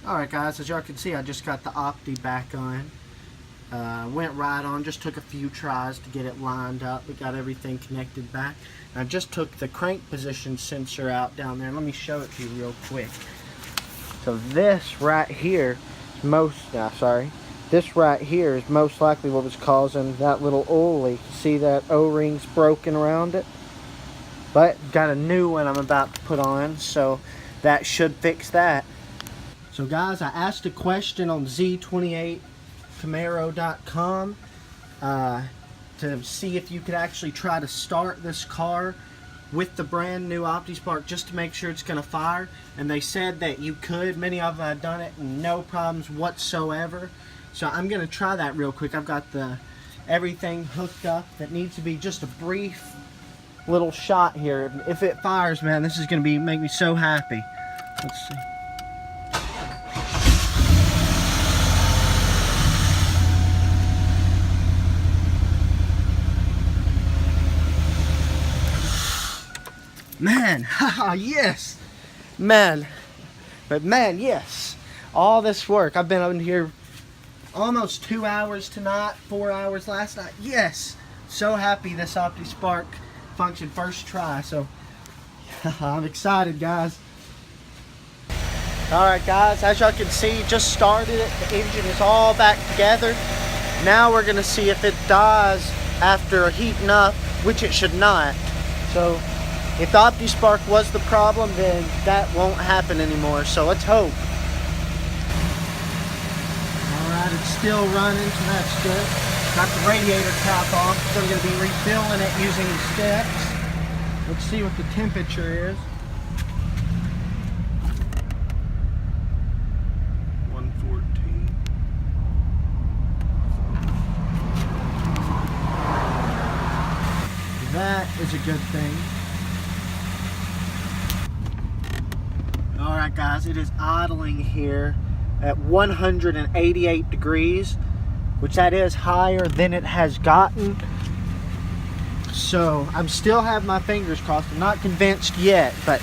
Alright guys, as y'all can see, I just got the Opti back on. Went right on, just took a few tries to get it lined up. We got everything connected back. And I just took the crank position sensor out down there. And let me show it to you real quick. So this right here is this right here is most likely what was causing that little oil leak. You see that O-ring's broken around it? But got a new one I'm about to put on, so that should fix that. So guys, I asked a question on Z28 Camaro.com to see if you could actually try to start this car with the brand new OptiSpark just to make sure it's going to fire, and they said that you could. Many of them have done it, no problems whatsoever. So I'm going to try that real quick. I've got everything hooked up. That needs to be just a brief little shot here. If it fires, man, this is going to make me so happy. Let's see. Man, haha, yes, man, but man, yes, all this work. I've been on here almost 2 hours tonight, 4 hours last night. Yes, so happy this OptiSpark functioned first try. So I'm excited, guys. All right, guys, as y'all can see, just started it. The engine is all back together. Now we're gonna see if it dies after heating up, which it should not. So if the OptiSpark was the problem, then that won't happen anymore, so let's hope. Alright, it's still running, so that's good. Got the radiator cap off, so I'm going to be refilling it using the steps. Let's see what the temperature is. 114. That is a good thing. Alright guys, it is idling here at 188 degrees, which that is higher than it has gotten. So I'm still have my fingers crossed. I'm not convinced yet, but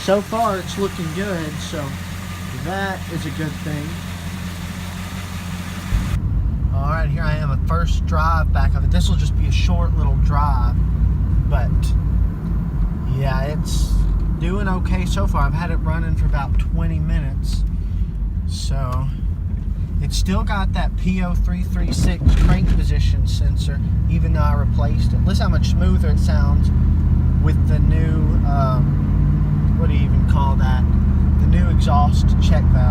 so far it's looking good, so that is a good thing. Alright, here I am, a first drive back of it. This will just be a short little drive, but yeah, it's doing okay so far. I've had it running for about 20 minutes. So it's still got that P0336 crank position sensor, even though I replaced it. Listen how much smoother it sounds with the new, what do you even call that? The new exhaust check valve.